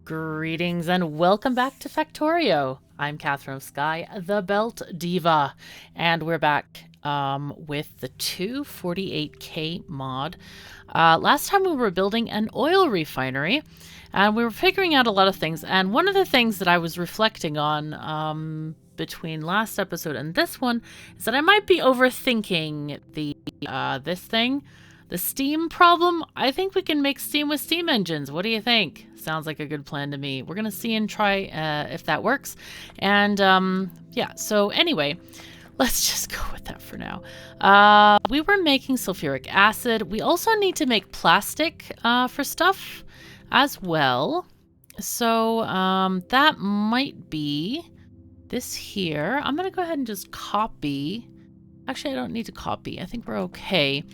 Greetings and welcome back to Factorio. I'm KatherineOfSky, the Belt Diva, and we're back with the 248K mod. Last time we were building an oil refinery, and we were figuring out a lot of things, and one of the things that I was reflecting on between last episode and this one is that I might be overthinking this thing. The steam problem, I think we can make steam with steam engines. What do you think? Sounds like a good plan to me. We're going to see and try if that works. And yeah, so anyway, let's just go with that for now. We were making sulfuric acid. We also need to make plastic for stuff as well. So that might be this here. I'm going to go ahead and just copy. Actually, I don't need to copy. I think we're okay.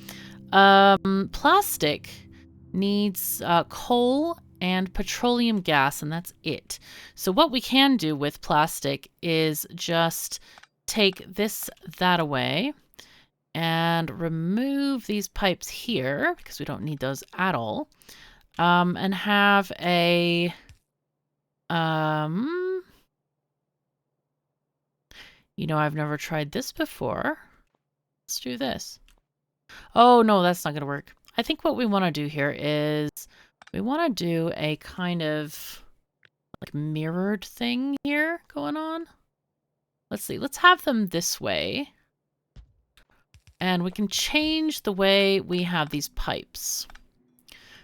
Plastic needs coal and petroleum gas, and that's it. So what we can do with plastic is just take that away and remove these pipes here because we don't need those at all. And have a you know, I've never tried this before. Let's do this. Oh, no, that's not going to work. I think what we want to do here is we want to do a kind of like mirrored thing here going on. Let's see. Let's have them this way. And we can change the way we have these pipes.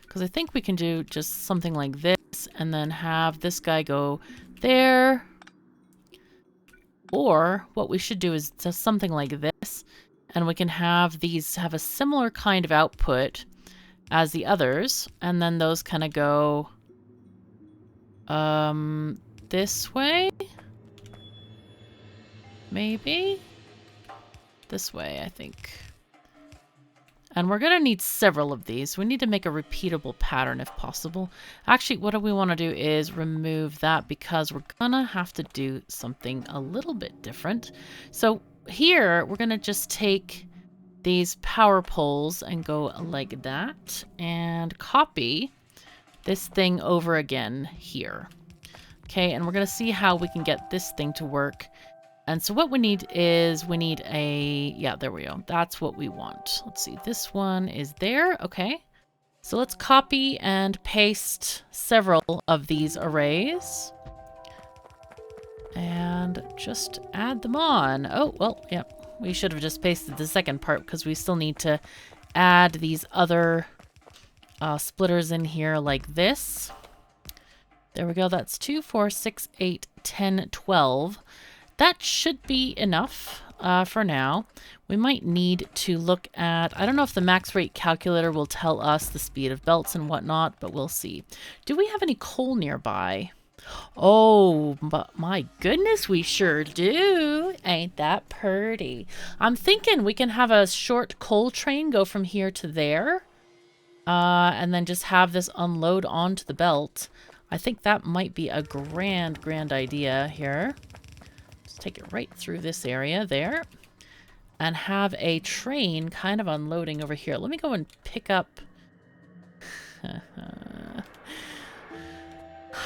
Because I think we can do just something like this and then have this guy go there. Or what we should do is just something like this. And we can have these have a similar kind of output as the others. And then those kind of go this way. Maybe? This way, I think. And we're going to need several of these. We need to make a repeatable pattern if possible. Actually, what we want to do is remove that because we're going to have to do something a little bit different. So here, we're going to just take these power poles and go like that and copy this thing over again here. Okay, and we're going to see how we can get this thing to work. And so what we need is we need a, yeah, there we go. That's what we want. Let's see, this one is there. Okay, so let's copy and paste several of these arrays. And just add them on. Oh, well, yeah. We should have just pasted the second part because we still need to add these other splitters in here like this. There we go. That's 2, 4, 6, 8, 10, 12. That should be enough for now. We might need to look at, I don't know if the max rate calculator will tell us the speed of belts and whatnot, but we'll see. Do we have any coal nearby? Oh, but my goodness, we sure do. Ain't that purty? I'm thinking we can have a short coal train go from here to there. And then just have this unload onto the belt. I think that might be a grand idea here. Just take it right through this area there. And have a train kind of unloading over here. Let me go and pick up...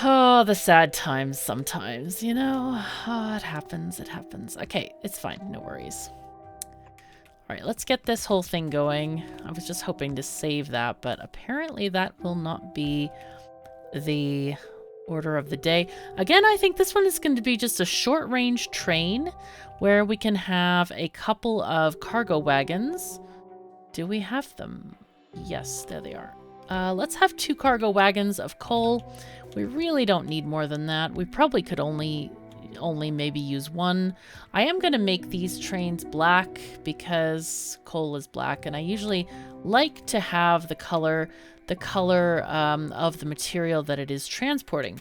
Oh, the sad times sometimes, you know? Oh, it happens, it happens. Okay, it's fine, no worries. All right, let's get this whole thing going. I was just hoping to save that, but apparently that will not be the order of the day. Again, I think this one is going to be just a short-range train where we can have a couple of cargo wagons. Do we have them? Yes, there they are. Let's have 2 cargo wagons of coal. We really don't need more than that. We probably could only maybe use one. I am going to make these trains black because coal is black, and I usually like to have the color of the material that it is transporting.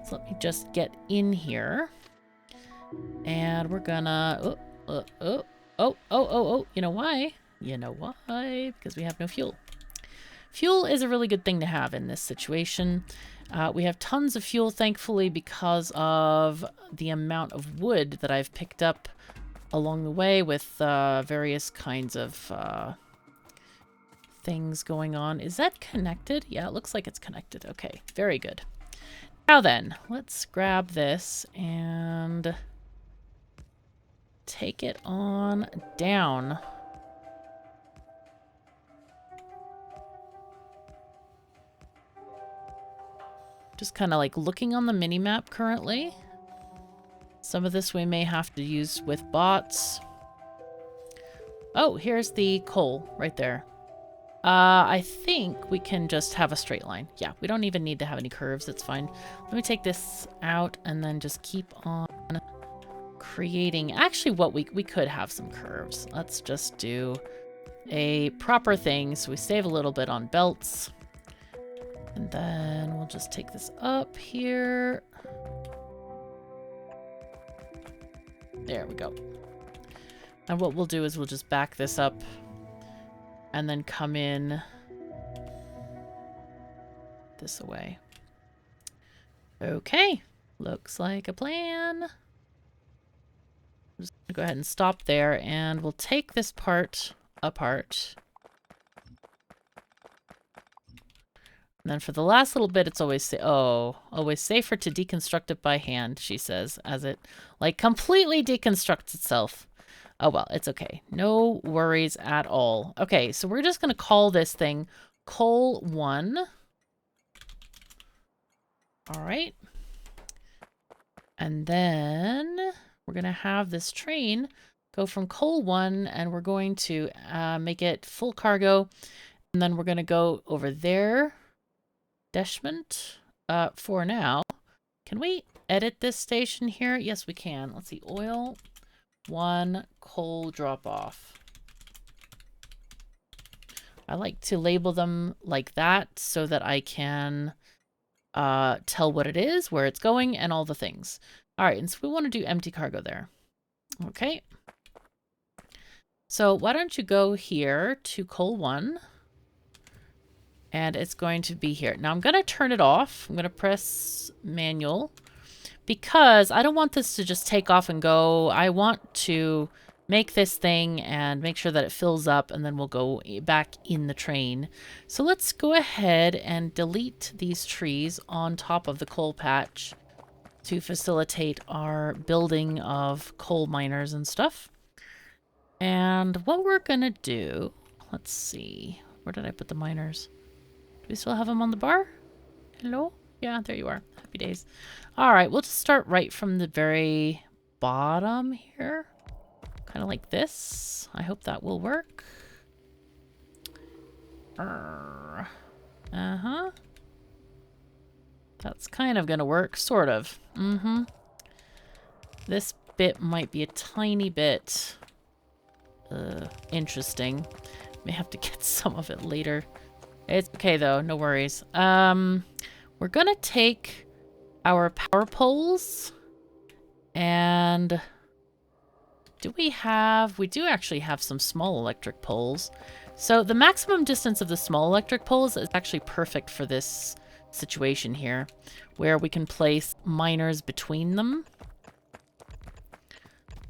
So let me just get in here, and we're gonna you know why? You know why? Because we have no fuel. Fuel is a really good thing to have in this situation. We have tons of fuel, thankfully, because of the amount of wood that I've picked up along the way with various kinds of things going on. Is that connected? Yeah, it looks like it's connected. Okay, very good. Now then, let's grab this and take it on down. Just kind of like looking on the mini-map currently. Some of this we may have to use with bots. Oh, here's the coal right there. I think we can just have a straight line. Yeah, we don't even need to have any curves. That's fine. Let me take this out and then just keep on creating. Actually, what we could have some curves. Let's just do a proper thing so we save a little bit on belts. And then we'll just take this up here. There we go. And what we'll do is we'll just back this up and then come in this way. Okay, looks like a plan. I'm just gonna go ahead and stop there, and we'll take this part apart. And then for the last little bit, it's always always safer to deconstruct it by hand, she says, as it like completely deconstructs itself. Oh, well, it's okay. No worries at all. Okay, so we're just going to call this thing Coal 1. All right. And then we're going to have this train go from Coal 1, and we're going to make it full cargo. And then we're going to go over there. Deshment. For now. Can we edit this station here? Yes, we can. Let's see. Oil 1 coal drop off. I like to label them like that so that I can tell what it is, where it's going, and all the things. All right, and so we want to do empty cargo there. Okay. So why don't you go here to coal 1, and it's going to be here. Now I'm going to turn it off. I'm going to press manual, because I don't want this to just take off and go. I want to make this thing and make sure that it fills up, and then we'll go back in the train. So let's go ahead and delete these trees on top of the coal patch to facilitate our building of coal miners and stuff. And what we're gonna do, let's see, where did I put the miners? Do we still have them on the bar? Hello? Yeah, there you are. Happy days. All right, we'll just start right from the very bottom here. Kind of like this. I hope that will work. Uh-huh. That's kind of going to work, sort of. Mm-hmm. This bit might be a tiny bit interesting. May have to get some of it later. It's okay, though. No worries. We're going to take our power poles, and we do actually have some small electric poles. So the maximum distance of the small electric poles is actually perfect for this situation here, where we can place miners between them.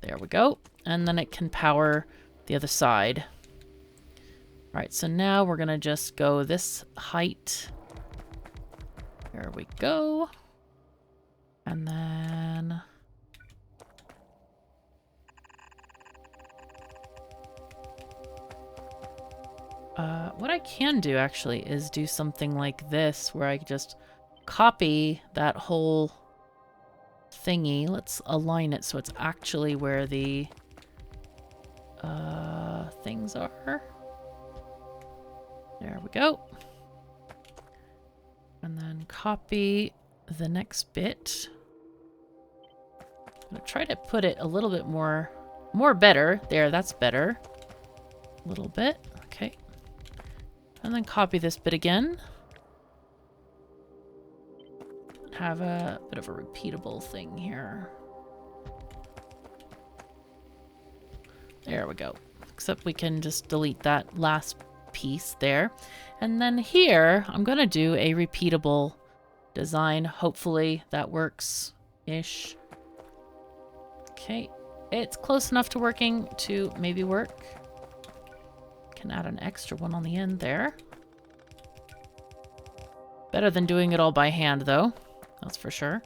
There we go. And then it can power the other side. All right, so now we're going to just go this height. There we go. And then what I can do actually is do something like this, where I just copy that whole thingy. Let's align it so it's actually where the things are. There we go. And then copy the next bit. I'm gonna try to put it a little bit more better. There, that's better. A little bit, okay. And then copy this bit again. Have a bit of a repeatable thing here. There we go. Except we can just delete that last piece there. And then here, I'm gonna do a repeatable design. Hopefully that works-ish. Okay, it's close enough to working to maybe work. Can add an extra one on the end there. Better than doing it all by hand, though. That's for sure.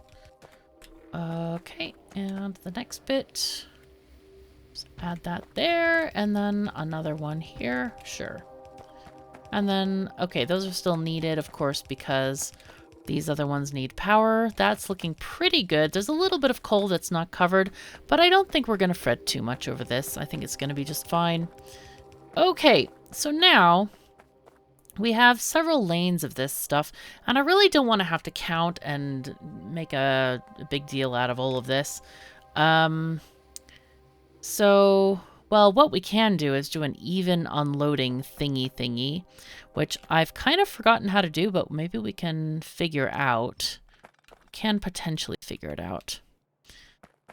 Okay, and the next bit. Just add that there, and then another one here. Sure. And then, okay, those are still needed, of course, because these other ones need power. That's looking pretty good. There's a little bit of coal that's not covered, but I don't think we're going to fret too much over this. I think it's going to be just fine. Okay, so now we have several lanes of this stuff, and I really don't want to have to count and make a big deal out of all of this. So, well, what we can do is do an even unloading thingy, which I've kind of forgotten how to do, but maybe we can figure out. Can potentially figure it out.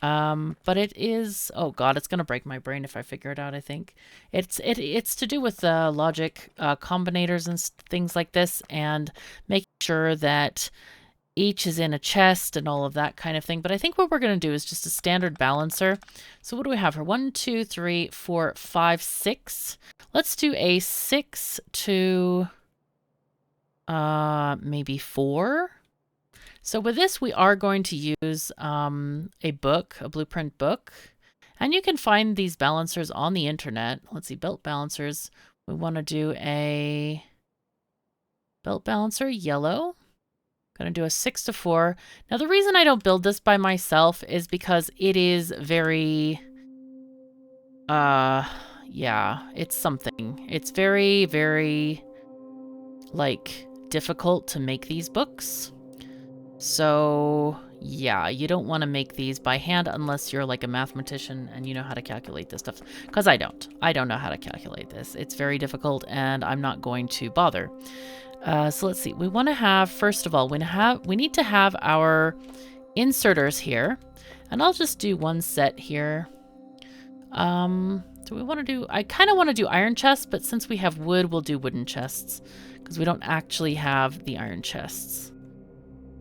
But it is, oh god, it's gonna break my brain if I figure it out. I think it's to do with logic combinators and things like this, and making sure that each is in a chest and all of that kind of thing. But I think what we're gonna do is just a standard balancer. So what do we have here? 1, 2, 3, 4, 5, 6. Let's do a 6 to maybe 4. So with this, we are going to use a book, a blueprint book. And you can find these balancers on the internet. Let's see, belt balancers. We want to do a belt balancer yellow. Going to do a 6 to 4. Now, the reason I don't build this by myself is because it is very, yeah, it's something. It's very, very, like, difficult to make these books. So, yeah, you don't want to make these by hand unless you're like a mathematician and you know how to calculate this stuff. Because I don't. I don't know how to calculate this. It's very difficult and I'm not going to bother. So let's see. We want to have, first of all, we need to have our inserters here. And I'll just do one set here. Do we want to do, I kind of want to do iron chests, but since we have wood, we'll do wooden chests. Because we don't actually have the iron chests.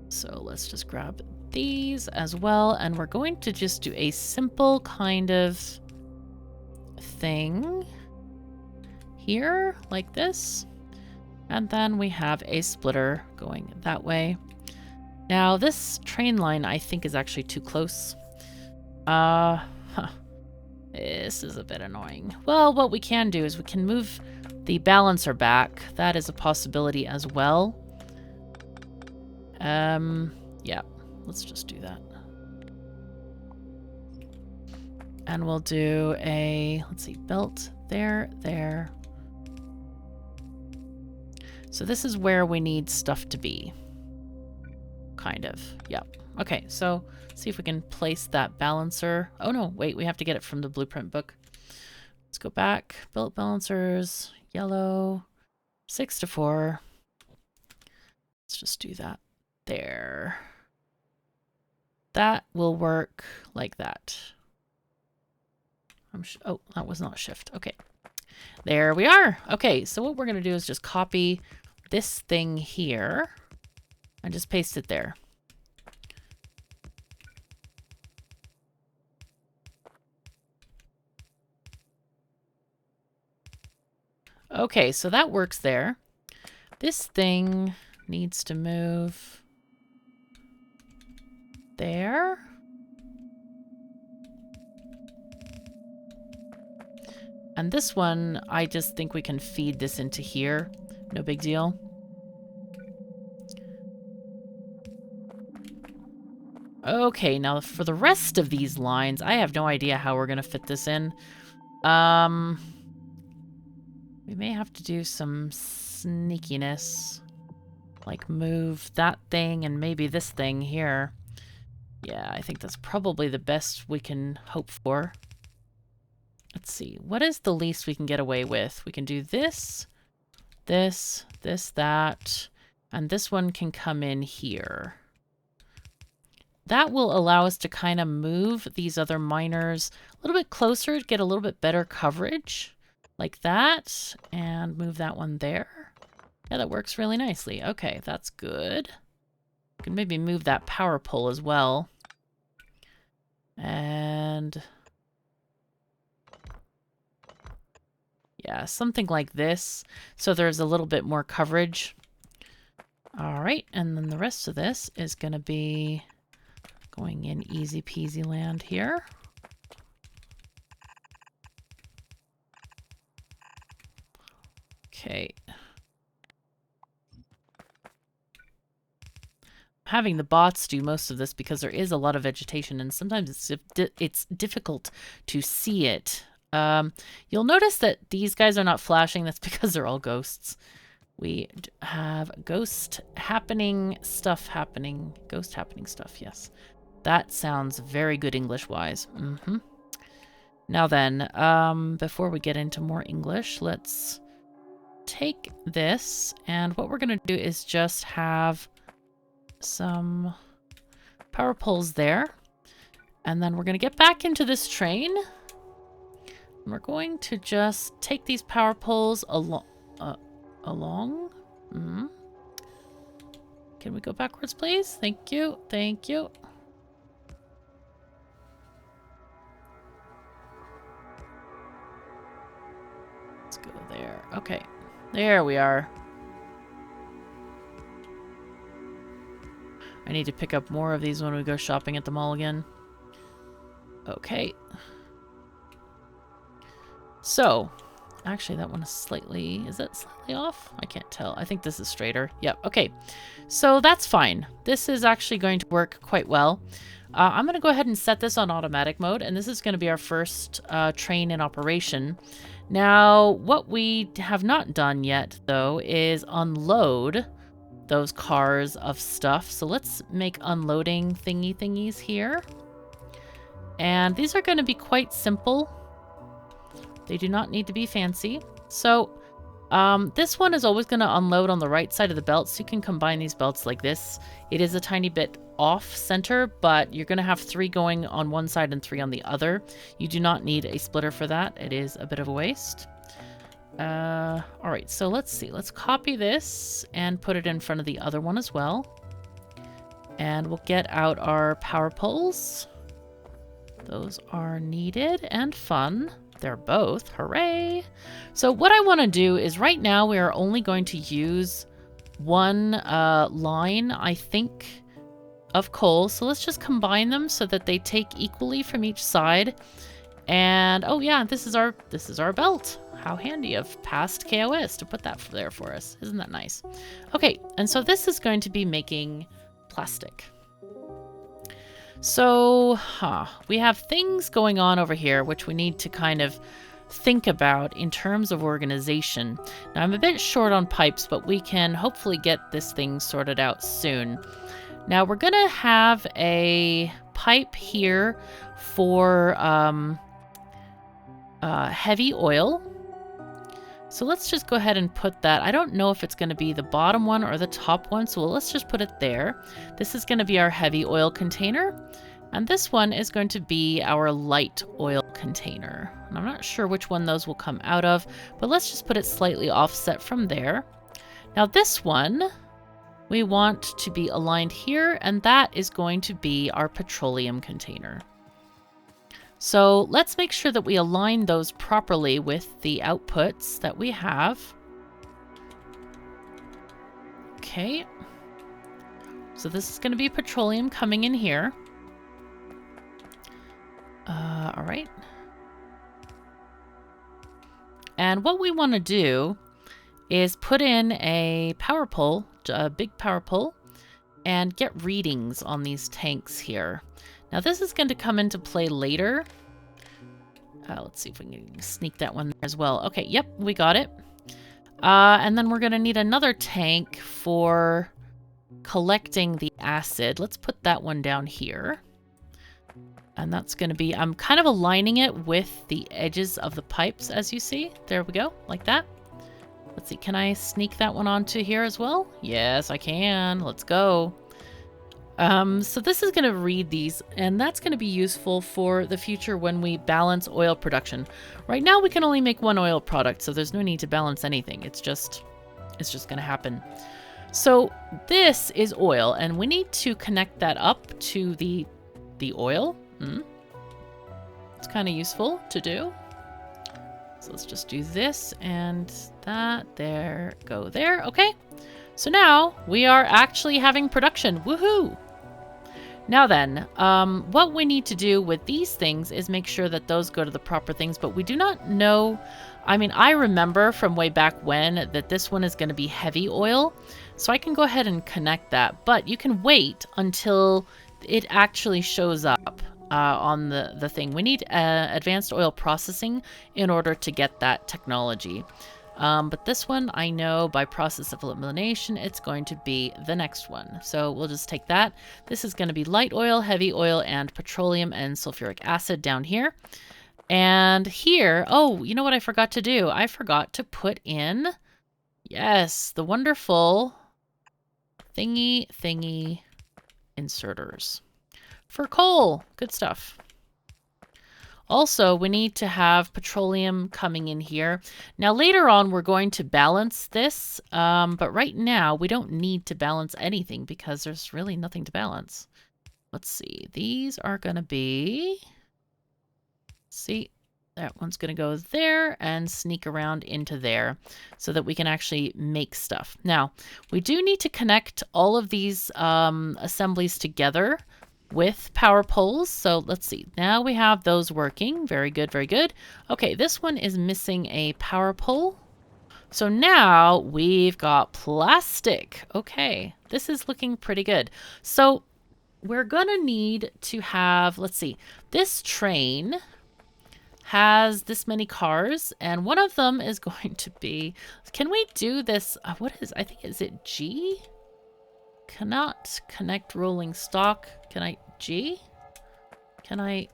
So let's just grab these as well, and we're going to just do a simple kind of thing here, like this. And then we have a splitter going that way. Now, this train line, I think, is actually too close. This is a bit annoying. Well, what we can do is we can move the balancer back. That is a possibility as well. Yeah, let's just do that. And we'll do a, let's see, belt there, there. So this is where we need stuff to be. Kind of, yep. Okay, so see if we can place that balancer. Oh no, wait, we have to get it from the blueprint book. Let's go back, belt balancers, yellow, 6 to 4. Let's just do that. There. That will work like that. Oh, that was not shift. Okay. There we are. Okay, so what we're going to do is just copy this thing here and just paste it there. Okay, so that works there. This thing needs to move there. And this one, I just think we can feed this into here. No big deal. Okay, now for the rest of these lines, I have no idea how we're going to fit this in. We may have to do some sneakiness. Like move that thing and maybe this thing here. Yeah, I think that's probably the best we can hope for. Let's see. What is the least we can get away with? We can do this, this, this, that, and this one can come in here. That will allow us to kind of move these other miners a little bit closer to get a little bit better coverage. Like that, and move that one there. Yeah, that works really nicely. Okay, that's good. We can maybe move that power pole as well. And yeah, something like this. So there's a little bit more coverage. All right, and then the rest of this is going to be going in easy peasy land here. Okay. Having the bots do most of this because there is a lot of vegetation and sometimes it's difficult to see it. You'll notice that these guys are not flashing. That's because they're all ghosts. We have ghost happening stuff happening. Ghost happening stuff, yes. That sounds very good English-wise. Mm-hmm. Now then, before we get into more English, let's take this. And what we're going to do is just have some power poles there. And then we're going to get back into this train. And we're going to just take these power poles along. Mm-hmm. Can we go backwards, please? Thank you. Thank you. Let's go there. Okay. There we are. I need to pick up more of these when we go shopping at the mall again. Okay. So, actually that one is slightly... Is that slightly off? I can't tell. I think this is straighter. Yep. Okay. So that's fine. This is actually going to work quite well. I'm going to go ahead and set this on automatic mode, and this is going to be our first train in operation. Now, what we have not done yet, though, is unload those cars of stuff. So let's make unloading thingies here. And these are going to be quite simple. They do not need to be fancy. So this one is always going to unload on the right side of the belt, so you can combine these belts like this. It is a tiny bit off center, but you're going to have 3 going on one side and 3 on the other. You do not need a splitter for that. It is a bit of a waste. All right, so let's see. Let's copy this and put it in front of the other one as well. And we'll get out our power poles. Those are needed and fun. They're both. Hooray! So what I want to do is right now we are only going to use one line, I think, of coal. So let's just combine them so that they take equally from each side. And oh yeah, this is our belt. How handy of past KOS to put that there for us. Isn't that nice? Okay, and so this is going to be making plastic. So, we have things going on over here which we need to kind of think about in terms of organization. Now, I'm a bit short on pipes, but we can hopefully get this thing sorted out soon. Now, we're going to have a pipe here for heavy oil. So let's just go ahead and put that. I don't know if it's going to be the bottom one or the top one, so let's just put it there. This is going to be our heavy oil container, and this one is going to be our light oil container. And I'm not sure which one those will come out of, but let's just put it slightly offset from there. Now this one, we want to be aligned here, and that is going to be our petroleum container. So let's make sure that we align those properly with the outputs that we have. Okay. So this is going to be petroleum coming in here. All right. And what we want to do is put in a power pole, a big power pole, and get readings on these tanks here. Now this is going to come into play later. Let's see if we can sneak that one there as well. Okay, yep, we got it. And then we're going to need another tank for collecting the acid. Let's put that one down here. And that's going to be, I'm kind of aligning it with the edges of the pipes, as you see. There we go, like that. Let's see, can I sneak that one onto here as well? Yes, I can. Let's go. So this is going to read these, and that's going to be useful for the future when we balance oil production. Right now we can only make one oil product, so there's no need to balance anything. It's just going to happen. So this is oil, and we need to connect that up to the oil. It's kind of useful to do. So let's just do this and that. There, go there. Okay. So now we are actually having production. Woohoo! Now then, what we need to do with these things is make sure that those go to the proper things, but we do not know. I mean, I remember from way back when that this one is going to be heavy oil, so I can go ahead and connect that, but you can wait until it actually shows up on the thing. We need advanced oil processing in order to get that technology. But this one, I know by process of elimination, it's going to be the next one. So we'll just take that. This is going to be light oil, heavy oil, and petroleum and sulfuric acid down here. And here, oh, you know what I forgot to do? I forgot to put in, yes, the wonderful thingy inserters for coal. Good stuff. Also, we need to have petroleum coming in here. Now, later on, we're going to balance this, but right now, we don't need to balance anything because there's really nothing to balance. Let's see. These are going to be... See, that one's going to go there and sneak around into there so that we can actually make stuff. Now, we do need to connect all of these assemblies together with power poles. So let's see. Now we have those working. Very good, very good. Okay, this one is missing a power pole. So now we've got plastic. Okay, this is looking pretty good. So we're going to need to have, let's see, this train has this many cars, and one of them is going to be, can we do this? What is, I think, is it G? Cannot connect rolling stock. Can I G? Can I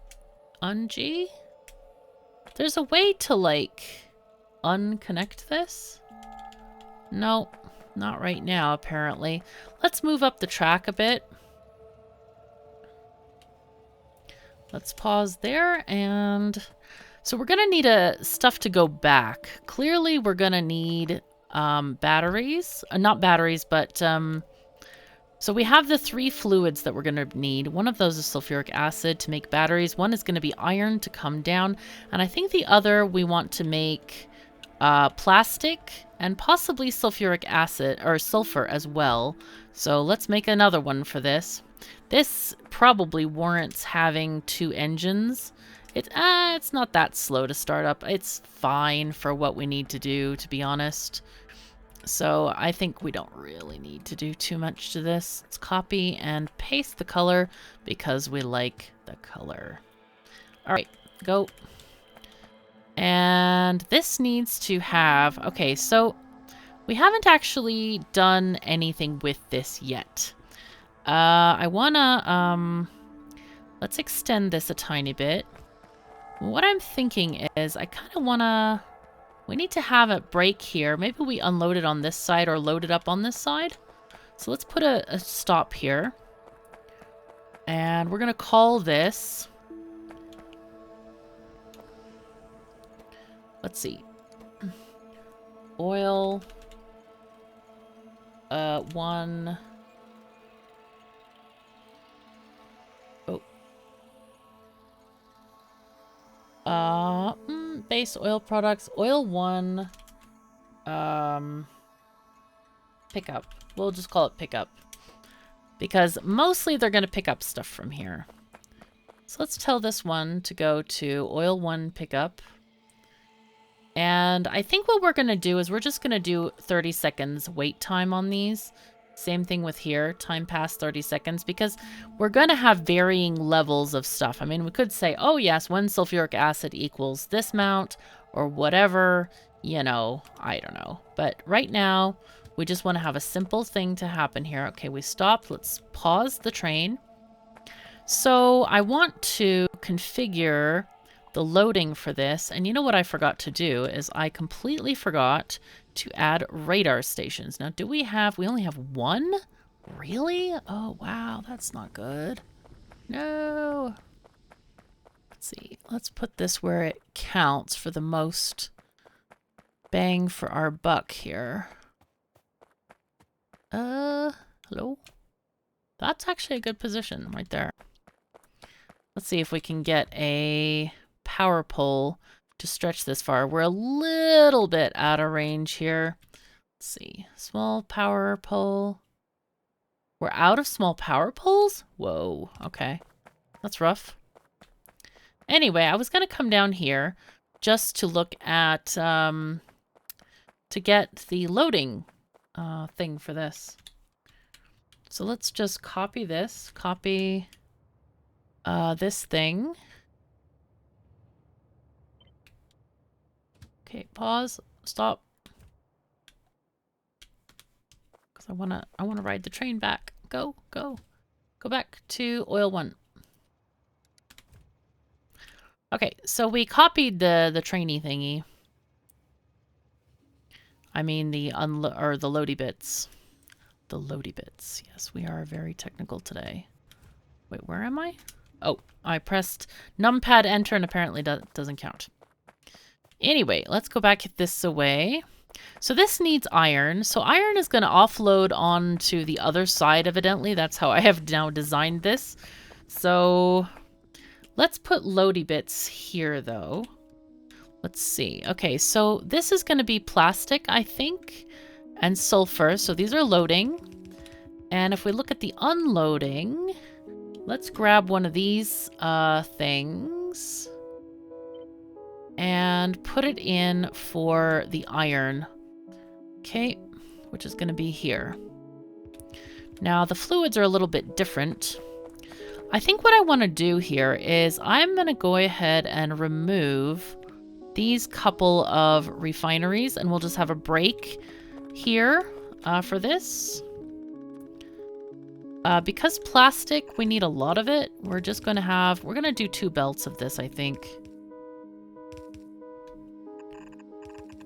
un-G? There's a way to like unconnect this? No, not right now apparently. Let's move up the track a bit. Let's pause there, and so we're gonna need stuff to go back. Clearly we're gonna need batteries, not batteries, but so we have the 3 fluids that we're going to need. One of those is sulfuric acid to make batteries. One is going to be iron to come down. And I think the other we want to make plastic and possibly sulfuric acid or sulfur as well. So let's make another one for this. This probably warrants having 2 engines. It's not that slow to start up. It's fine for what we need to do, to be honest. So I think we don't really need to do too much to this. Let's copy and paste the color because we like the color. All right, go. And this needs to have, okay, so we haven't actually done anything with this yet. I wanna, let's extend this a tiny bit. What I'm thinking is I kind of wanna, we need to have it break here. Maybe we unload it on this side or load it up on this side. So let's put a stop here. And we're going to call this... Let's see. Oil... 1... base oil products, oil 1, pickup. We'll just call it pickup because mostly they're going to pick up stuff from here. So let's tell this one to go to oil 1 pickup. And I think what we're going to do is we're just going to do 30 seconds wait time on these. Same thing with here, time past 30 seconds, because we're going to have varying levels of stuff. I mean, we could say, oh yes, 1 sulfuric acid equals this amount or whatever, you know, I don't know. But right now, we just want to have a simple thing to happen here. Okay, we stopped. Let's pause the train. So I want to configure the loading for this. And you know what I forgot to do is I completely forgot to add radar stations. Now, do we have, we only have 1? Really? Oh, wow, that's not good. No. Let's see. Let's put this where it counts for the most bang for our buck here. Hello? That's actually a good position right there. Let's see if we can get a power pole to stretch this far. We're a little bit out of range here. Let's see. Small power pole. We're out of small power poles? Whoa, okay. That's rough. Anyway, I was going to come down here just to look at, to get the loading thing for this. So let's just copy this, copy this thing. Okay, pause, stop. Because I wanna ride the train back. Go, go. Go back to oil 1. Okay, so we copied the trainee thingy. I mean the loady bits. The loady bits. Yes, we are very technical today. Wait, where am I? Oh, I pressed numpad enter and apparently that doesn't count. Anyway, let's go back this away. So this needs iron. So iron is going to offload onto the other side, evidently. That's how I have now designed this. So let's put loady bits here, though. Let's see. Okay, so this is going to be plastic, I think, and sulfur. So these are loading. And if we look at the unloading, let's grab one of these things and put it in for the iron. Okay, which is going to be here. Now, the fluids are a little bit different. I think what I want to do here is I'm going to go ahead and remove these couple of refineries, and we'll just have a break here for this. Because plastic, we need a lot of it. We're going to do 2 belts of this, I think.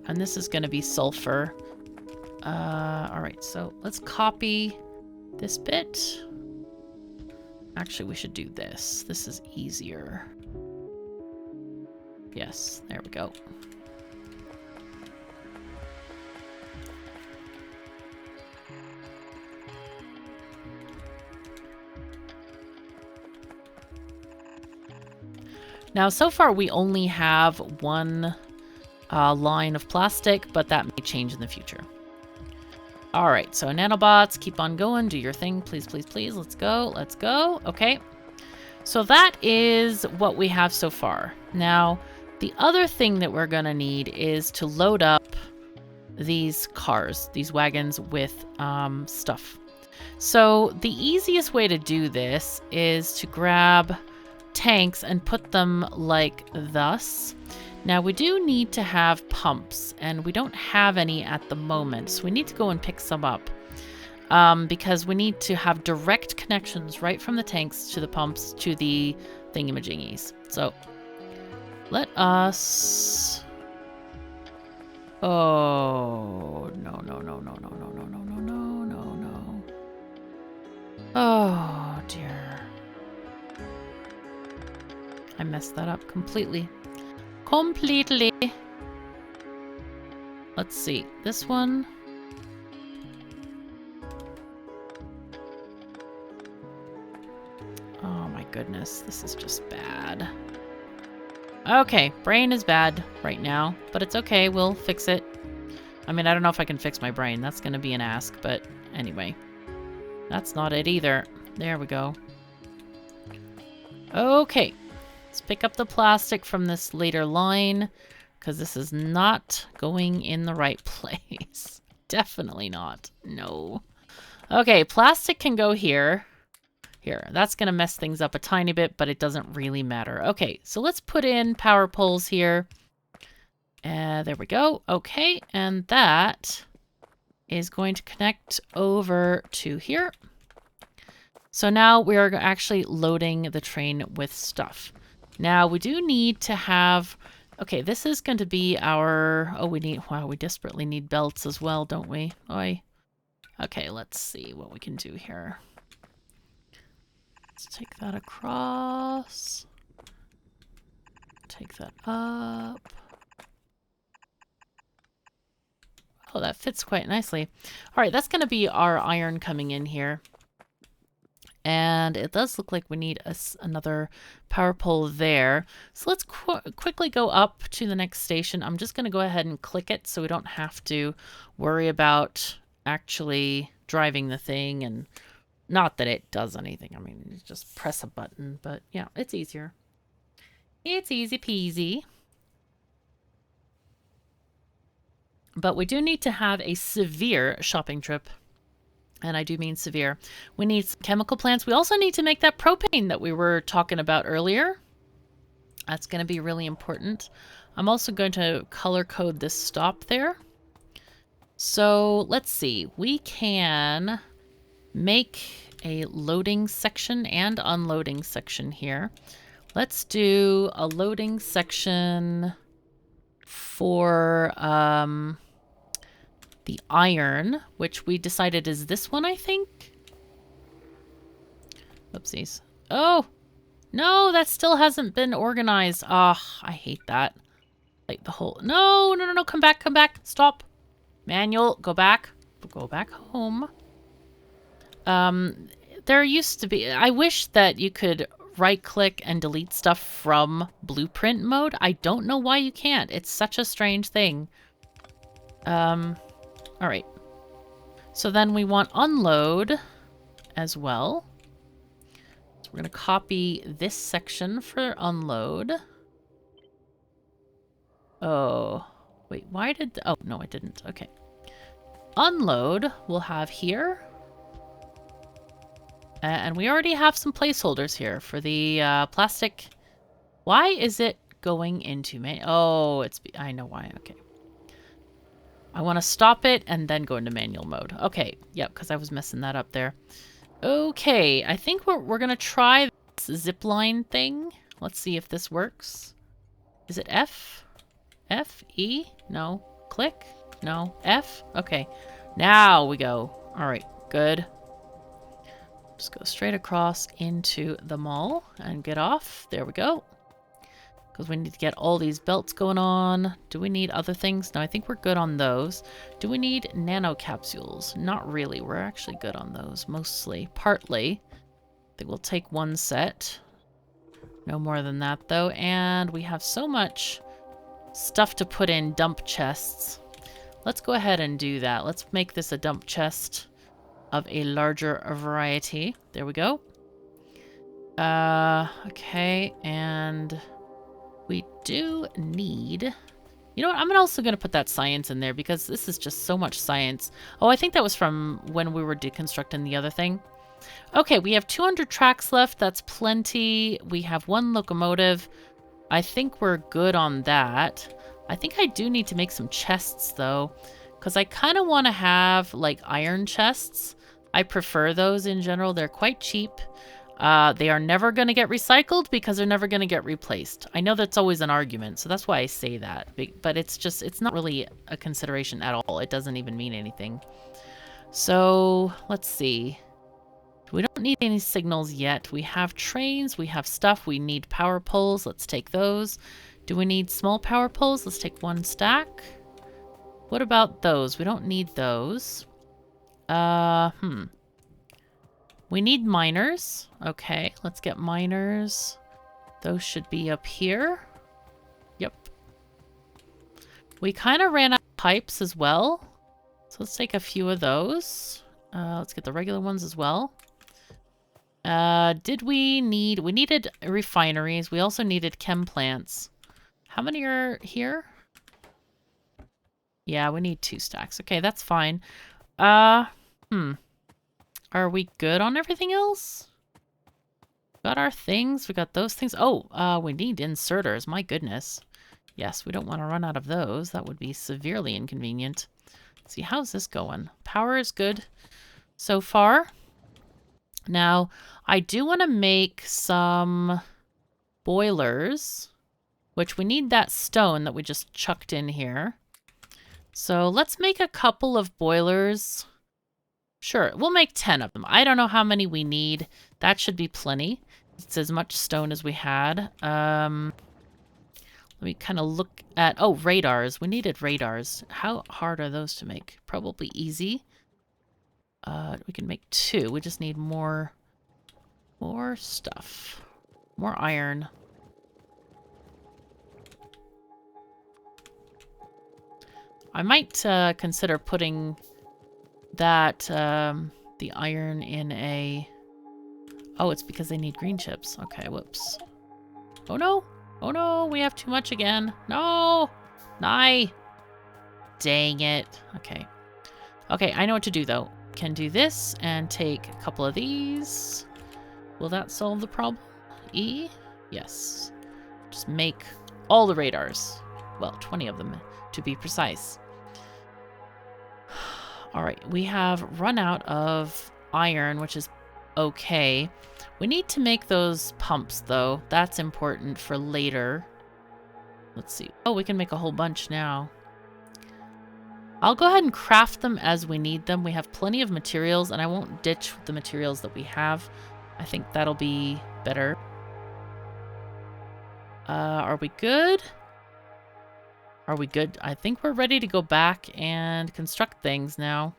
And this is going to be sulfur. All right, so let's copy this bit. Actually, we should do this. This is easier. Yes, there we go. Now, so far we only have one line of plastic, but that may change in the future. All right, so nanobots, keep on going. Do your thing, please, please, please. Let's go, let's go. Okay, so that is what we have so far. Now, the other thing that we're gonna need is to load up these cars, these wagons with stuff. So the easiest way to do this is to grab tanks and put them like thus. Now we do need to have pumps, and we don't have any at the moment, so we need to go and pick some up because we need to have direct connections right from the tanks to the pumps to the thingamajiggies. So let us... Oh, no, no, no, no, no, no, no, no, no, no, no, no. Oh, dear. I messed that up completely. Completely. Let's see. This one. Oh my goodness. This is just bad. Okay. Brain is bad right now, but it's okay. We'll fix it. I mean, I don't know if I can fix my brain. That's going to be an ask, but anyway. That's not it either. There we go. Okay. Let's pick up the plastic from this later line, because this is not going in the right place. Definitely not. No. Okay, plastic can go here. Here, that's going to mess things up a tiny bit, but it doesn't really matter. Okay, so let's put in power poles here. There we go. Okay, and that is going to connect over to here. So now we are actually loading the train with stuff. Now, we do need to have... Okay, this is going to be our... Oh, we need... Wow, we desperately need belts as well, don't we? Oi. Okay, let's see what we can do here. Let's take that across. Take that up. Oh, that fits quite nicely. All right, that's going to be our iron coming in here. And it does look like we need another power pole there. So let's quickly go up to the next station. I'm just going to go ahead and click it so we don't have to worry about actually driving the thing. And not that it does anything. I mean, you just press a button. But yeah, it's easier. It's easy peasy. But we do need to have a severe shopping trip. And I do mean severe. We need some chemical plants. We also need to make that propane that we were talking about earlier. That's going to be really important. I'm also going to color code this stop there. So let's see. We can make a loading section and unloading section here. Let's do a loading section for the iron, which we decided is this one, I think. Oopsies. Oh, no, that still hasn't been organized. Ah, I hate that. Like the whole... No, no, no, no, come back, stop. Manual, go back. Go back home. There used to be... I wish that you could right-click and delete stuff from blueprint mode. I don't know why you can't. It's such a strange thing. All right. So then we want unload as well. So we're going to copy this section for unload. Oh, wait, why did... Oh, no, I didn't. Okay. Unload we'll have here. And we already have some placeholders here for the plastic. Why is it going into me? Oh, it's... I know why. Okay. I want to stop it and then go into manual mode. Okay, yep, because I was messing that up there. Okay, I think we're going to try this zip line thing. Let's see if this works. Is it F? F? E? No. Click? No. F? Okay. Now we go. All right, good. Just go straight across into the mall and get off. There we go. Because we need to get all these belts going on. Do we need other things? No, I think we're good on those. Do we need nano capsules? Not really. We're actually good on those, mostly. Partly. I think we'll take one set. No more than that, though. And we have so much stuff to put in dump chests. Let's go ahead and do that. Let's make this a dump chest of a larger variety. There we go. Okay, and... we do need... You know what? I'm also going to put that science in there because this is just so much science. Oh, I think that was from when we were deconstructing the other thing. Okay, we have 200 tracks left. That's plenty. We have one locomotive. I think we're good on that. I think I do need to make some chests, though, because I kind of want to have, like, iron chests. I prefer those in general. They're quite cheap. They are never going to get recycled because they're never going to get replaced. I know that's always an argument, so that's why I say that. But it's just, it's not really a consideration at all. It doesn't even mean anything. So, let's see. We don't need any signals yet. We have trains, we have stuff. We need power poles. Let's take those. Do we need small power poles? Let's take one stack. What about those? We don't need those. We need miners. Okay, let's get miners. Those should be up here. Yep. We kind of ran out of pipes as well. So let's take a few of those. Let's get the regular ones as well. We needed refineries. We also needed chem plants. How many are here? Yeah, we need 2 stacks. Okay, that's fine. Are we good on everything else? Got our things. We got those things. Oh, we need inserters. My goodness. Yes, we don't want to run out of those. That would be severely inconvenient. Let's see, how's this going? Power is good so far. Now, I do want to make some boilers, which we need that stone that we just chucked in here. So let's make a couple of boilers. Sure, we'll make 10 of them. I don't know how many we need. That should be plenty. It's as much stone as we had. Let me kind of look at... Oh, radars. We needed radars. How hard are those to make? Probably easy. We can make 2. We just need more More stuff. More iron. I might consider putting that, the iron in a... Oh, it's because they need green chips. Okay, whoops. Oh no! Oh no, we have too much again. No! Nye! Dang it. Okay. Okay, I know what to do though. Can do this and take a couple of these. Will that solve the problem? E? Yes. Just make all the radars. Well, 20 of them to be precise. Alright, we have run out of iron, which is okay. We need to make those pumps, though. That's important for later. Let's see. Oh, we can make a whole bunch now. I'll go ahead and craft them as we need them. We have plenty of materials, and I won't ditch the materials that we have. I think that'll be better. Are we good? Are we good? I think we're ready to go back and construct things now.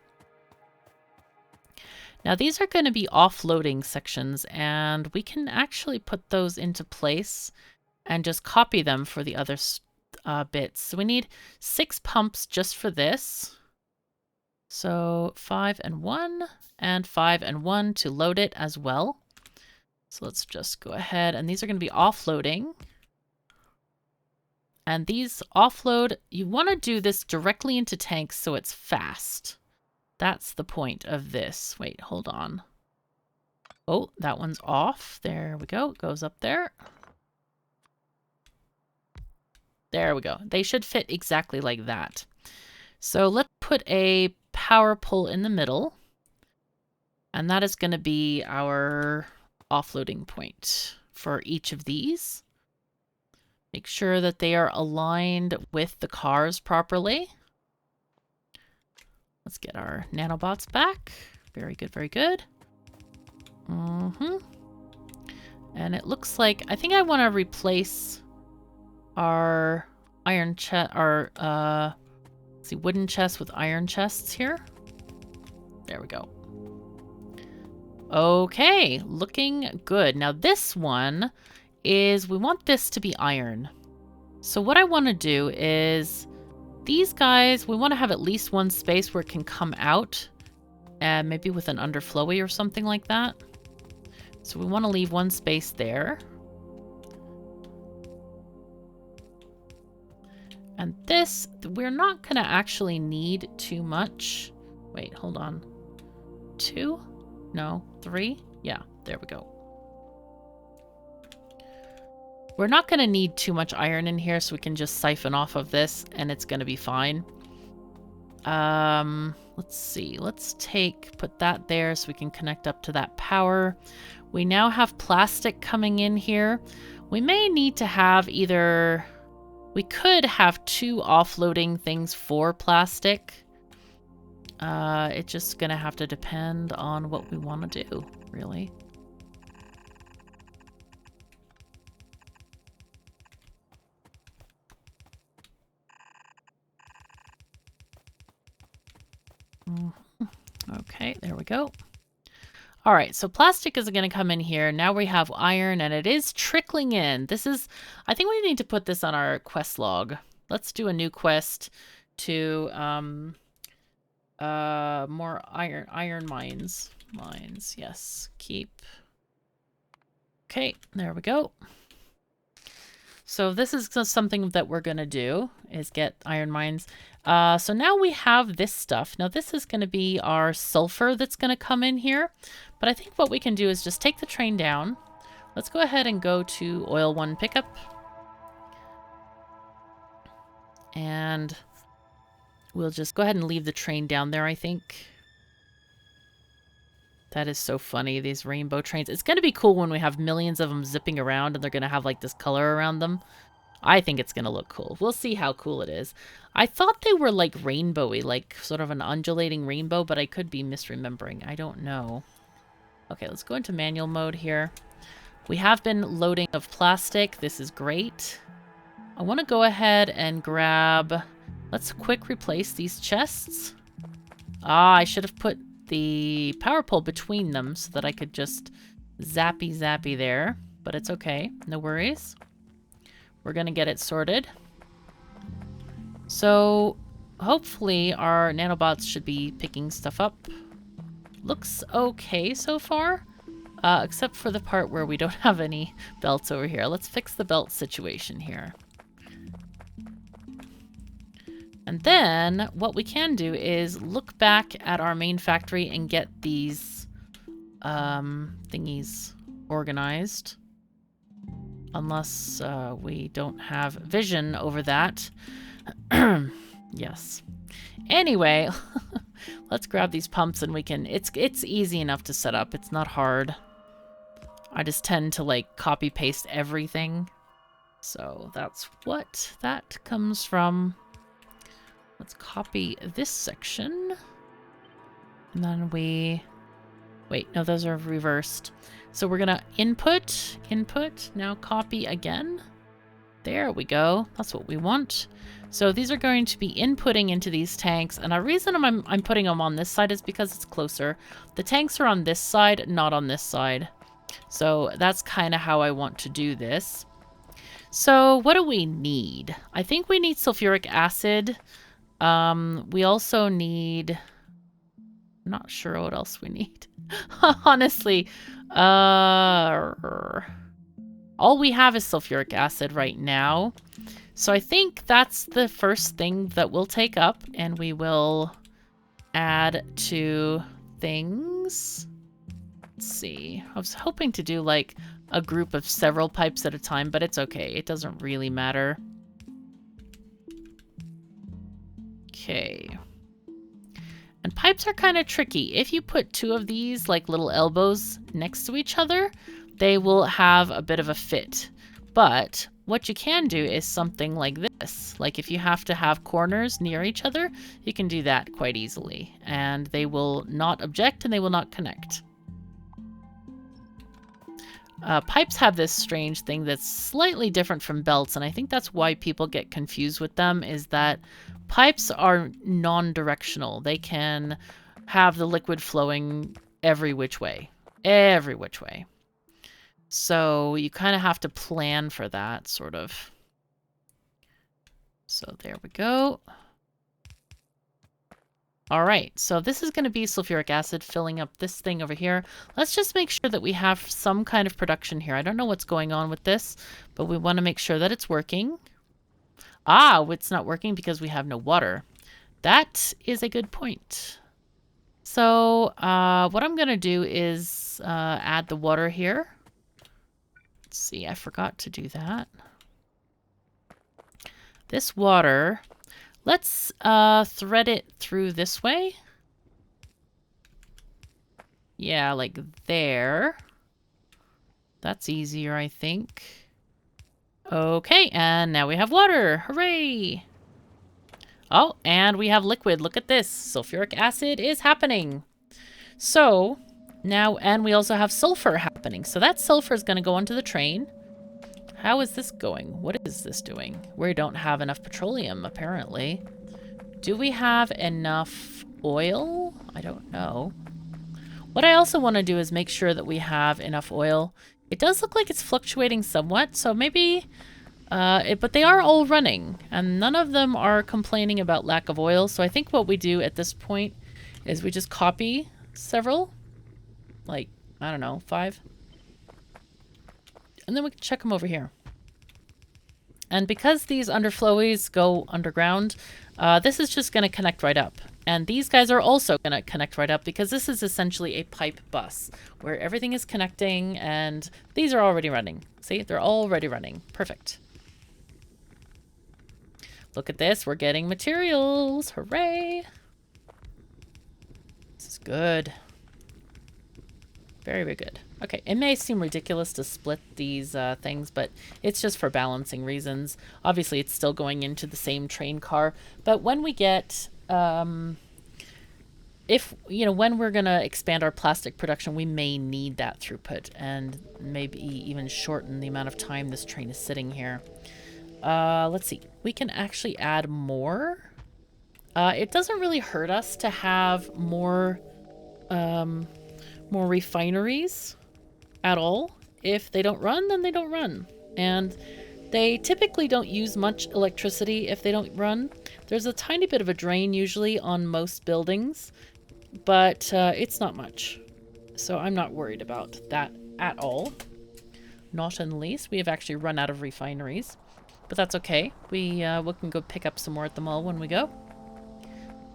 Now these are going to be offloading sections, and we can actually put those into place and just copy them for the other bits. So we need 6 pumps just for this. So 5 and 1 and 5 and 1 to load it as well. So let's just go ahead, and these are going to be offloading. And these offload, you want to do this directly into tanks so it's fast. That's the point of this. Wait, hold on. Oh, that one's off. There we go. It goes up there. There we go. They should fit exactly like that. So let's put a power pole in the middle. And that is going to be our offloading point for each of these. Make sure that they are aligned with the cars properly. Let's get our nanobots back. Very good, very good. And it looks like, I think I want to replace our iron chest, our, let's see, wooden chests with iron chests here. There we go. Okay, looking good. Now this one is, we want this to be iron. So what I want to do is, these guys, we want to have at least one space where it can come out, and maybe with an underflowy or something like that. So we want to leave one space there. And this, we're not going to actually need too much. Wait, hold on. 2? No, 3? Yeah, there we go. We're not going to need too much iron in here, so we can just siphon off of this, and it's going to be fine. Let's see. Let's put that there so we can connect up to that power. We now have plastic coming in here. We may need to have either... We could have 2 offloading things for plastic. It's just going to have to depend on what we want to do, really. Okay, there we go. All right, so plastic is going to come in here. Now we have iron, and it is trickling in. This is, I think we need to put this on our quest log. Let's do a new quest to more iron mines. Yes, keep. Okay, there we go. So this is something that we're going to do, is get iron mines. So now we have this stuff. Now this is going to be our sulfur that's going to come in here. But I think what we can do is just take the train down. Let's go ahead and go to Oil 1 pickup. And we'll just go ahead and leave the train down there, I think. That is so funny, these rainbow trains. It's going to be cool when we have millions of them zipping around and they're going to have like this color around them. I think it's going to look cool. We'll see how cool it is. I thought they were like rainbowy, like sort of an undulating rainbow, but I could be misremembering. I don't know. Okay, let's go into manual mode here. We have been loading of plastic. This is great. I want to go ahead and grab... Let's quick replace these chests. Ah, I should have put the power pole between them so that I could just zappy zappy there, but it's okay. No worries. We're gonna get it sorted. So hopefully our nanobots should be picking stuff up. Looks okay so far, except for the part where we don't have any belts over here. Let's fix the belt situation here. And then what we can do is look back at our main factory and get these thingies organized. Unless we don't have vision over that. Yes. Anyway, let's grab these pumps and we can... It's easy enough to set up. It's not hard. I just tend to, like, copy-paste everything. So that's what that comes from. Let's copy this section. And then we... Wait, no, those are reversed. So we're gonna input, now copy again. There we go. That's what we want. So these are going to be inputting into these tanks. And the reason I'm putting them on this side is because it's closer. The tanks are on this side, not on this side. So that's kind of how I want to do this. So what do we need? I think we need sulfuric acid. We also need... I'm not sure what else we need. Honestly, all we have is sulfuric acid right now. So I think that's the first thing that we'll take up, and we will add to things. Let's see. I was hoping to do like a group of several pipes at a time, but it's okay. It doesn't really matter. Okay. And pipes are kind of tricky. If you put two of these like little elbows next to each other, they will have a bit of a fit. But what you can do is something like this. Like if you have to have corners near each other, you can do that quite easily. And they will not object and they will not connect. Pipes have this strange thing that's slightly different from belts, and I think that's why people get confused with them, is that pipes are non-directional. They can have the liquid flowing every which way. Every which way. So you kind of have to plan for that, sort of. So there we go. All right, so this is going to be sulfuric acid filling up this thing over here. Let's just make sure that we have some kind of production here. I don't know what's going on with this, but we want to make sure that it's working. Ah, it's not working because we have no water. That is a good point. So what I'm going to do is add the water here. Let's see, I forgot to do that. This water... Let's thread it through this way. Yeah, like there. That's easier, I think. Okay, and now we have water. Hooray! Oh, and we have liquid. Look at this. Sulfuric acid is happening. So, now, and we also have sulfur happening. So that sulfur is going to go onto the train. How is this going? What is this doing? We don't have enough petroleum, apparently. Do we have enough oil? I don't know. What I also want to do is make sure that we have enough oil. It does look like it's fluctuating somewhat, so maybe... but they are all running, and none of them are complaining about lack of oil. So I think what we do at this point is we just copy several. Like, I don't know, 5. And then we can check them over here. And because these underflowies go underground, this is just going to connect right up. And these guys are also going to connect right up because this is essentially a pipe bus where everything is connecting and these are already running. See, they're already running. Perfect. Look at this. We're getting materials. Hooray. This is good. Very, very good. Okay, it may seem ridiculous to split these things, but it's just for balancing reasons. Obviously, it's still going into the same train car, but when we get, if, you know, when we're going to expand our plastic production, we may need that throughput and maybe even shorten the amount of time this train is sitting here. Let's see. We can actually add more. It doesn't really hurt us to have more refineries. at all. If they don't run, then they don't run. And they typically don't use much electricity if they don't run. There's a tiny bit of a drain usually on most buildings, but it's not much. So I'm not worried about that at all. Not in the least. We have actually run out of refineries, but that's okay. We can go pick up some more at the mall when we go.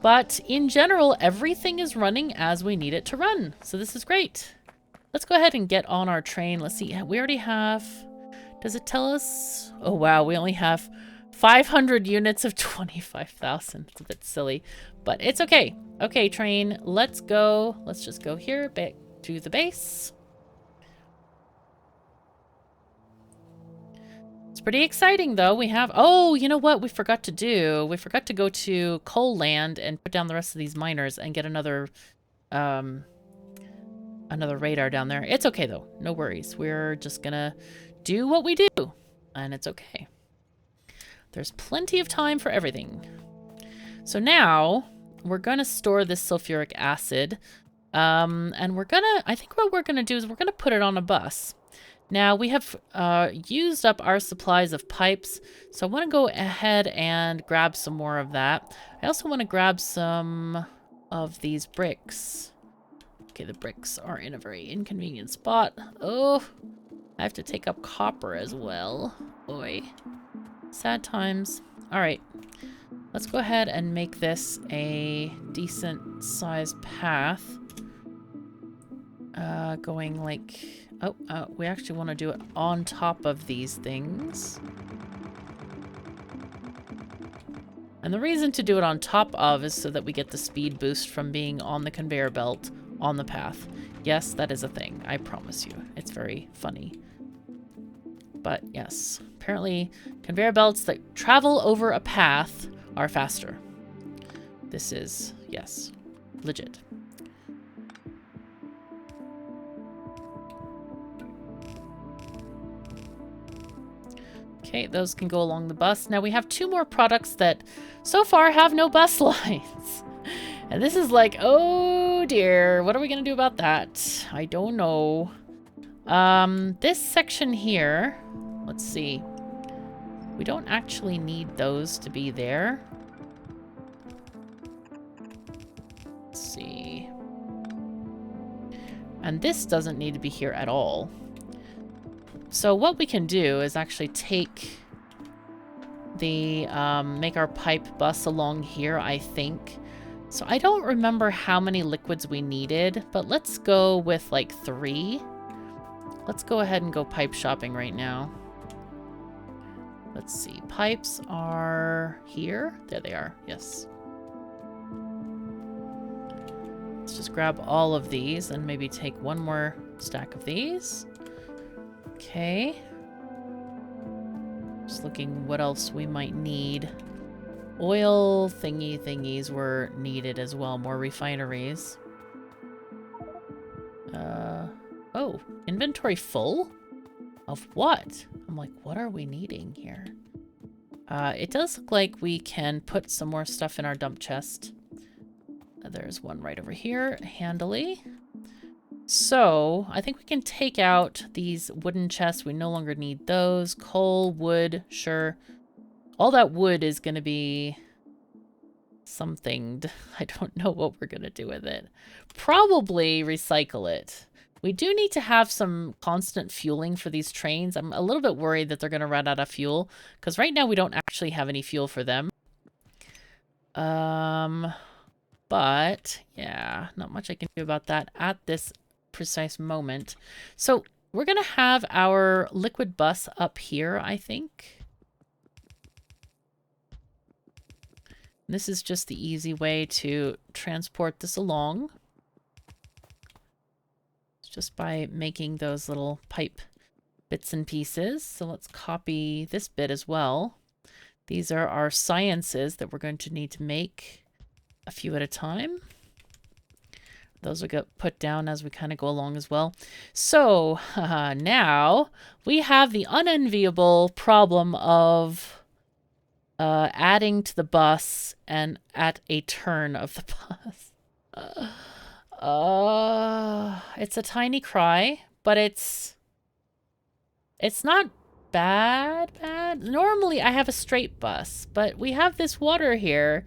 But in general, everything is running as we need it to run. So this is great. Let's go ahead and get on our train. Let's see. We already have... Does it tell us? Oh, wow. We only have 500 units of 25,000. It's a bit silly, but it's okay. Okay, train. Let's go. Let's just go here back to the base. It's pretty exciting, though. We have... Oh, you know what we forgot to do? We forgot to go to Coal Land and put down the rest of these miners and get another radar down there. It's okay, though. No worries. We're just gonna do what we do, and it's okay. There's plenty of time for everything. So now we're gonna store this sulfuric acid, and we're gonna... I think what we're gonna do is we're gonna put it on a bus. Now, we have used up our supplies of pipes, so I want to go ahead and grab some more of that. I also want to grab some of these bricks. Okay, the bricks are in a very inconvenient spot. Oh, I have to take up copper as well. Boy, sad times. All right, let's go ahead and make this a decent-sized path. Going like... Oh, we actually want to do it on top of these things. And the reason to do it on top of is so that we get the speed boost from being on the conveyor belt on the path. Yes, that is a thing. I promise you. It's very funny. But yes, apparently conveyor belts that travel over a path are faster. This is, yes, legit. Okay, those can go along the bus. Now we have 2 more products that so far have no bus lines. And this is like, oh dear, what are we gonna do about that? I don't know. This section here, let's see. We don't actually need those to be there. Let's see. And this doesn't need to be here at all. So what we can do is actually take the, make our pipe bus along here, I think. So I don't remember how many liquids we needed, but let's go with like 3. Let's go ahead and go pipe shopping right now. Let's see, pipes are here. There they are, yes. Let's just grab all of these and maybe take 1 more stack of these. Okay. Just looking what else we might need. Oil thingies were needed as well. More refineries. Oh, inventory full? Of what? I'm like, what are we needing here? It does look like we can put some more stuff in our dump chest. There's one right over here, handily. So, I think we can take out these wooden chests. We no longer need those. Coal, wood, sure. All that wood is going to be something. I don't know what we're going to do with it. Probably recycle it. We do need to have some constant fueling for these trains. I'm a little bit worried that they're going to run out of fuel, because right now we don't actually have any fuel for them. But, yeah, not much I can do about that at this precise moment. So we're gonna have our liquid bus up here, I think. This is just the easy way to transport this along. It's just by making those little pipe bits and pieces. So let's copy this bit as well. These are our sciences that we're going to need to make a few at a time. Those will get put down as we kind of go along as well. So now we have the unenviable problem of adding to the bus and at a turn of the bus. It's a tiny cry, but it's not bad. Normally I have a straight bus, but we have this water here,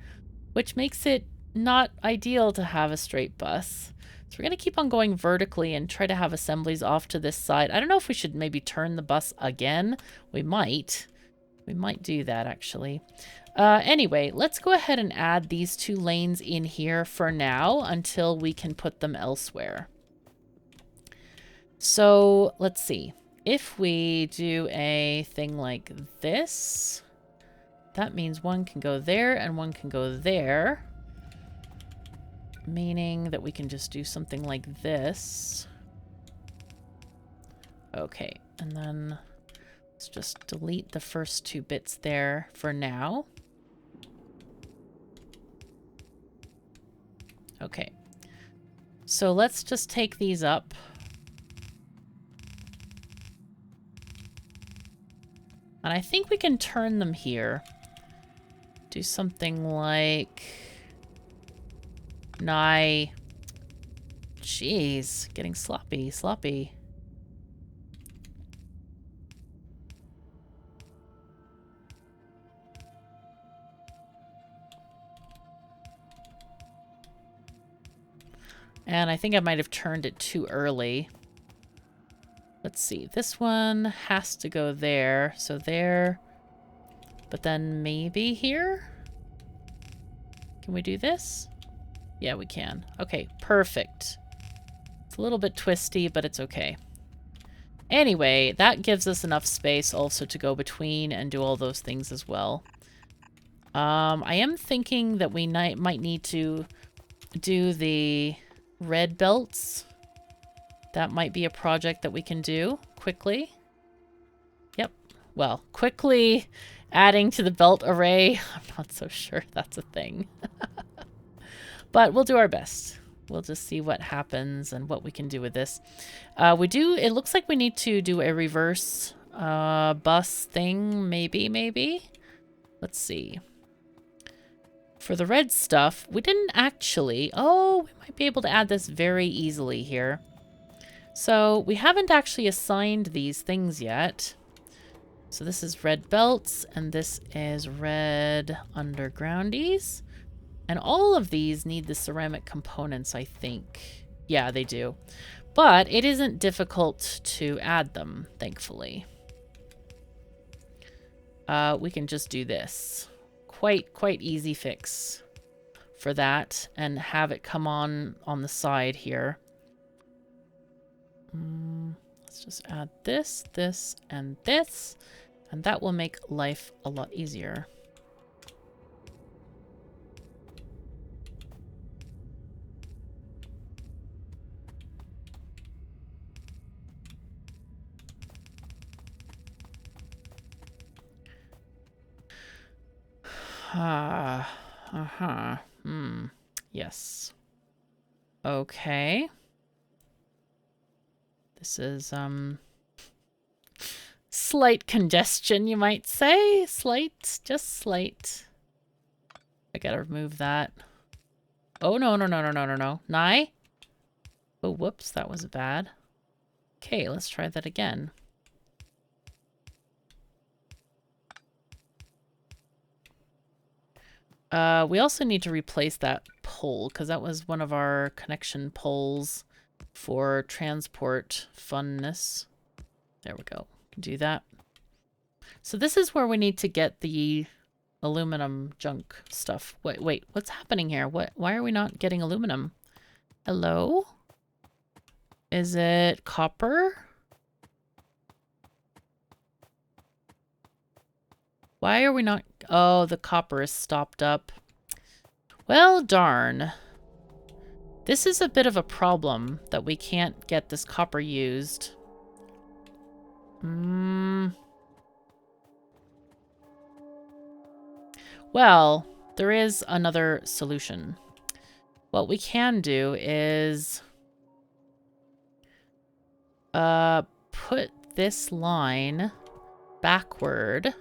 which makes it not ideal to have a straight bus. So we're going to keep on going vertically and try to have assemblies off to this side. I don't know if we should maybe turn the bus again. We might. We might do that, actually. Anyway, let's go ahead and add these 2 lanes in here for now until we can put them elsewhere. So let's see. If we do a thing like this, that means one can go there and one can go there. Meaning that we can just do something like this. Okay, and then let's just delete the first 2 bits there for now. Okay, so let's just take these up. And I think we can turn them here. Do something like... Jeez, getting sloppy. And I think I might have turned it too early. Let's see. This one has to go there. So there. But then maybe here? Can we do this? Yeah, we can. Okay, perfect. It's a little bit twisty, but it's okay. Anyway, that gives us enough space also to go between and do all those things as well. I am thinking that we might need to do the red belts. That might be a project that we can do quickly. Yep. Well, quickly adding to the belt array. I'm not so sure that's a thing. But we'll do our best. We'll just see what happens and what we can do with this. It looks like we need to do a reverse bus thing. Maybe. Let's see. For the red stuff, we didn't actually... Oh, we might be able to add this very easily here. So we haven't actually assigned these things yet. So this is red belts, and this is red undergroundies. And all of these need the ceramic components, I think. Yeah, they do. But it isn't difficult to add them, thankfully. We can just do this. Quite easy fix for that, and have it come on the side here. Let's just add this, and this, and that will make life a lot easier. Yes. Okay. This is, slight congestion, you might say. Slight, just slight. I gotta remove that. Oh, no. Nai? Oh, whoops, that was bad. Okay, let's try that again. We also need to replace that pole, because that was one of our connection poles for transport funness. There we go. Can do that. So this is where we need to get the aluminum junk stuff. Wait, what's happening here? Why are we not getting aluminum? Hello? Is it copper? Why are we not... Oh, the copper is stopped up. Well, darn. This is a bit of a problem that we can't get this copper used. Well, there is another solution. What we can do is put this line backward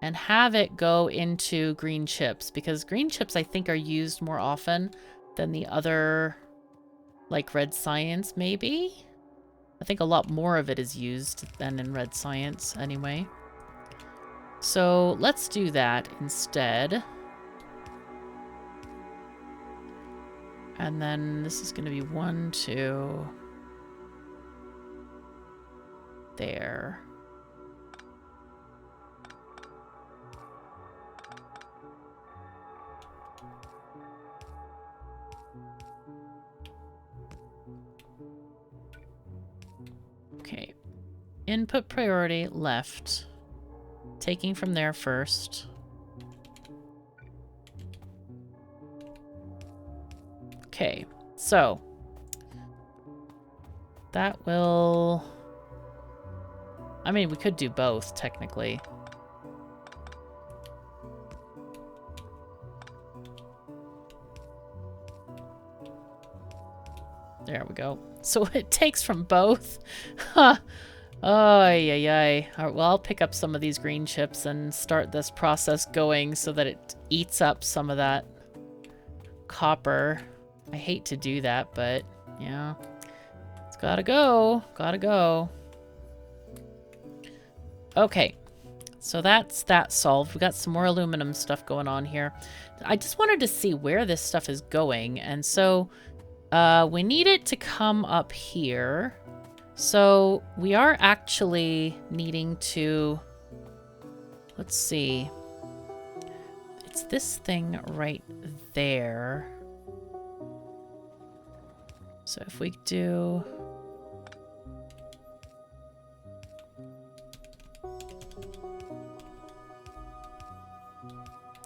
and have it go into green chips, because green chips I think are used more often than the other, like red science maybe? I think a lot more of it is used than in red science anyway. So let's do that instead. And then this is going to be 1, 2. There. Okay. Input priority left. Taking from there first. Okay, so that will... I mean, we could do both, technically. There we go. So it takes from both. Huh. Oh, yeah. All right, well, I'll pick up some of these green chips and start this process going so that it eats up some of that copper. I hate to do that, but, yeah. It's gotta go. Gotta go. Okay. So that's that solved. We got some more aluminum stuff going on here. I just wanted to see where this stuff is going. And so we need it to come up here. So we are actually needing to... Let's see. It's this thing right there. So if we do...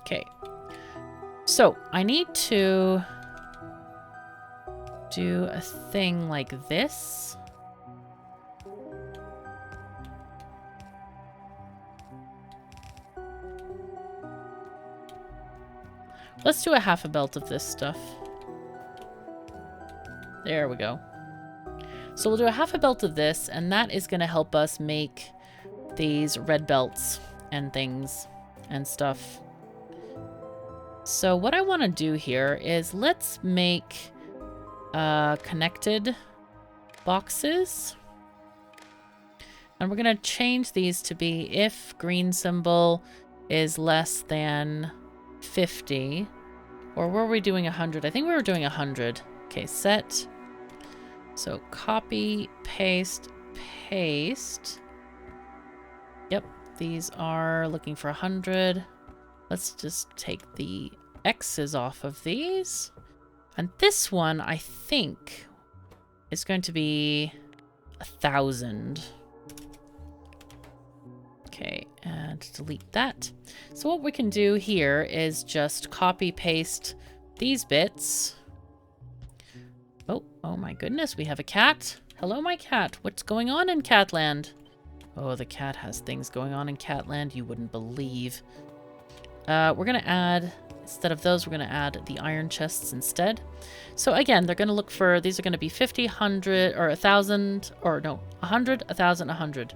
Okay. So I need to do a thing like this. Let's do a half a belt of this stuff. There we go. So we'll do a half a belt of this, and that is going to help us make these red belts and things and stuff. So what I want to do here is let's make connected boxes. And we're going to change these to be if green symbol is less than 50. Or were we doing 100? I think we were doing 100. Okay, set. So copy, paste, paste. Yep, these are looking for 100. Let's just take the X's off of these. And this one, I think, is going to be 1,000. Okay, and delete that. So what we can do here is just copy paste these bits. Oh my goodness, we have a cat. Hello, my cat. What's going on in Catland? Oh, the cat has things going on in Catland you wouldn't believe. We're going to add, instead of those, we're going to add the iron chests instead. So again, they're going to look for, these are going to be 50, 100, or 1,000, or no, 100, 1,000, 100.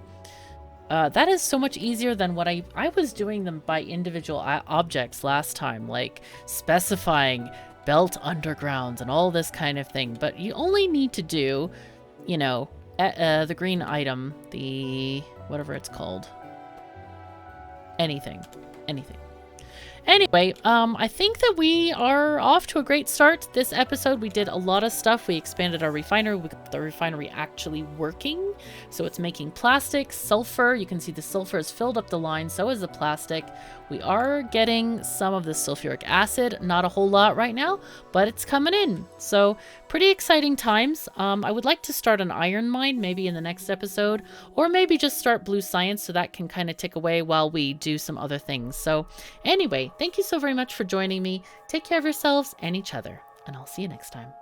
That is so much easier than what I was doing them by individual objects last time, like specifying belt undergrounds and all this kind of thing. But you only need to do, you know, the green item, the whatever it's called. Anything. Anyway, I think that we are off to a great start. This episode, we did a lot of stuff. We expanded our refinery. We got the refinery actually working. So it's making plastic, sulfur. You can see the sulfur has filled up the line. So is the plastic. We are getting some of the sulfuric acid. Not a whole lot right now, but it's coming in. So pretty exciting times. I would like to start an iron mine maybe in the next episode, or maybe just start blue science so that can kind of tick away while we do some other things. So anyway, thank you so very much for joining me. Take care of yourselves and each other, and I'll see you next time.